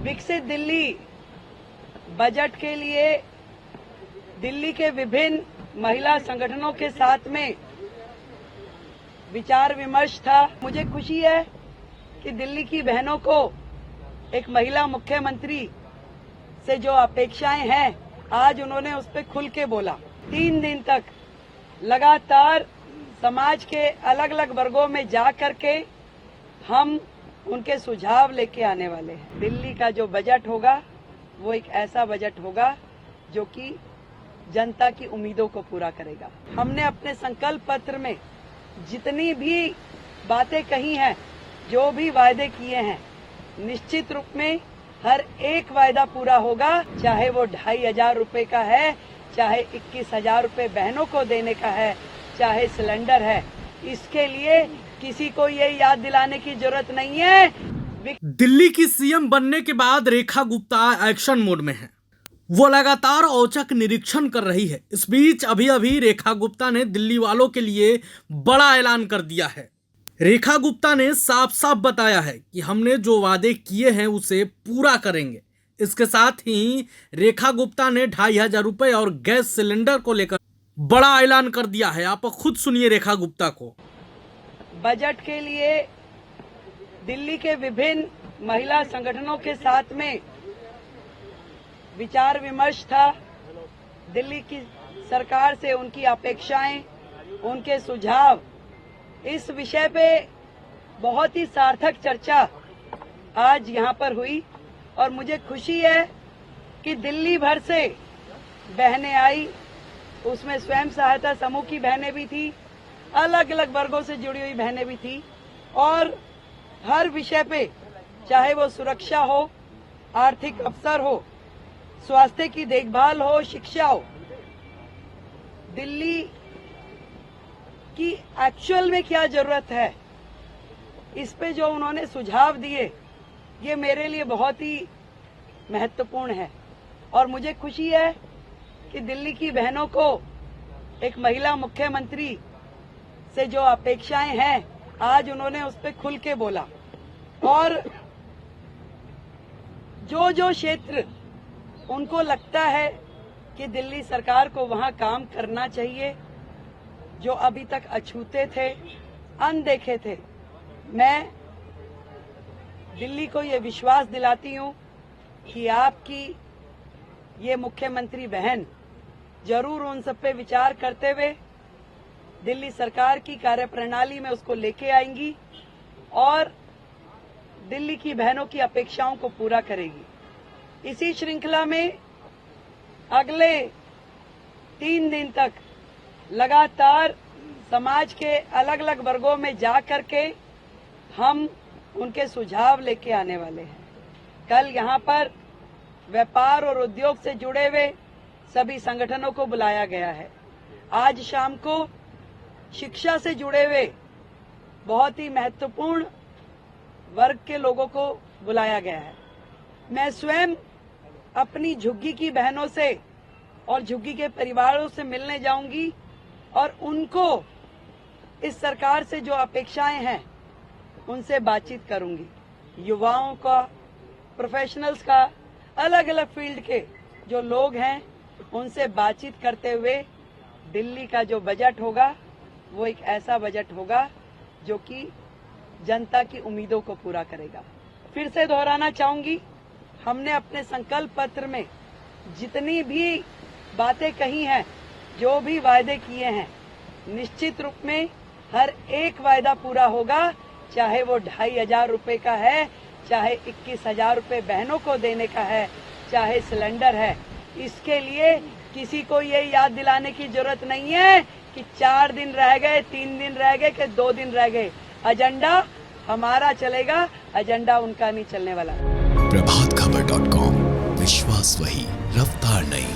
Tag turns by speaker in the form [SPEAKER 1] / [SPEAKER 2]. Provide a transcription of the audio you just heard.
[SPEAKER 1] विकसित दिल्ली बजट के लिए दिल्ली के विभिन्न महिला संगठनों के साथ में विचार विमर्श था। मुझे खुशी है कि दिल्ली की बहनों को एक महिला मुख्यमंत्री से जो अपेक्षाएं हैं, आज उन्होंने उस पर खुल के बोला। 3 दिन तक लगातार समाज के अलग अलग वर्गों में जा करके हम उनके सुझाव लेके आने वाले हैं। दिल्ली का जो बजट होगा वो एक ऐसा बजट होगा जो कि जनता की उम्मीदों को पूरा करेगा। हमने अपने संकल्प पत्र में जितनी भी बातें कही हैं, जो भी वायदे किए हैं, निश्चित रूप में हर एक वायदा पूरा होगा। चाहे वो 2,500 रुपए का है, चाहे 21,000 रुपए बहनों को देने का है, चाहे सिलेंडर है। इसके लिए किसी को ये याद दिलाने की जरूरत नहीं है।
[SPEAKER 2] दिल्ली की सीएम बनने के बाद रेखा गुप्ता एक्शन मोड में है। वो लगातार औचक निरीक्षण कर रही है। इस बीच अभी अभी रेखा गुप्ता ने दिल्ली वालों के लिए बड़ा ऐलान कर दिया है। रेखा गुप्ता ने साफ साफ बताया है कि हमने जो वादे किए हैं उसे पूरा करेंगे। इसके साथ ही रेखा गुप्ता ने 2,500 रुपए और गैस सिलेंडर को लेकर बड़ा ऐलान कर दिया है। आप खुद सुनिए रेखा गुप्ता को।
[SPEAKER 1] बजट के लिए दिल्ली के विभिन्न महिला संगठनों के साथ में विचार विमर्श था। दिल्ली की सरकार से उनकी अपेक्षाएं, उनके सुझाव, इस विषय पे बहुत ही सार्थक चर्चा आज यहाँ पर हुई और मुझे खुशी है कि दिल्ली भर से बहनें आई। उसमें स्वयं सहायता समूह की बहनें भी थी, अलग अलग वर्गों से जुड़ी हुई बहनें भी थी और हर विषय पे, चाहे वो सुरक्षा हो, आर्थिक अवसर हो, स्वास्थ्य की देखभाल हो, शिक्षा हो, दिल्ली की एक्चुअल में क्या जरूरत है, इस पे जो उन्होंने सुझाव दिए, ये मेरे लिए बहुत ही महत्वपूर्ण है। और मुझे खुशी है कि दिल्ली की बहनों को एक महिला मुख्यमंत्री से जो अपेक्षाएं हैं, आज उन्होंने उस पर खुल के बोला। और जो जो क्षेत्र उनको लगता है कि दिल्ली सरकार को वहां काम करना चाहिए, जो अभी तक अछूते थे, अनदेखे थे, मैं दिल्ली को ये विश्वास दिलाती हूं कि आपकी ये मुख्यमंत्री बहन जरूर उन सब पे विचार करते हुए दिल्ली सरकार की कार्यप्रणाली में उसको लेके आएंगी और दिल्ली की बहनों की अपेक्षाओं को पूरा करेगी। इसी श्रृंखला में अगले 3 दिन तक लगातार समाज के अलग अलग वर्गों में जा करके हम उनके सुझाव लेके आने वाले हैं। कल यहाँ पर व्यापार और उद्योग से जुड़े हुए सभी संगठनों को बुलाया गया है। आज शाम को शिक्षा से जुड़े हुए बहुत ही महत्वपूर्ण वर्ग के लोगों को बुलाया गया है। मैं स्वयं अपनी झुग्गी की बहनों से और झुग्गी के परिवारों से मिलने जाऊंगी और उनको इस सरकार से जो अपेक्षाएं हैं उनसे बातचीत करूंगी। युवाओं का, प्रोफेशनल्स का, अलग अलग फील्ड के जो लोग हैं उनसे बातचीत करते हुए दिल्ली का जो बजट होगा वो एक ऐसा बजट होगा जो कि जनता की उम्मीदों को पूरा करेगा। फिर से दोहराना चाहूंगी, हमने अपने संकल्प पत्र में जितनी भी बातें कही हैं, जो भी वायदे किए हैं, निश्चित रूप में हर एक वायदा पूरा होगा। चाहे वो 2,500 रुपए का है, चाहे 21,000 रुपए बहनों को देने का है, चाहे सिलेंडर है। इसके लिए किसी को ये याद दिलाने की जरूरत नहीं है कि 4 दिन रह गए, 3 दिन रह गए, कि 2 दिन रह गए। एजेंडा हमारा चलेगा, एजेंडा उनका नहीं चलने वाला।
[SPEAKER 3] प्रभातखबर.com, विश्वास वही, रफ्तार नहीं।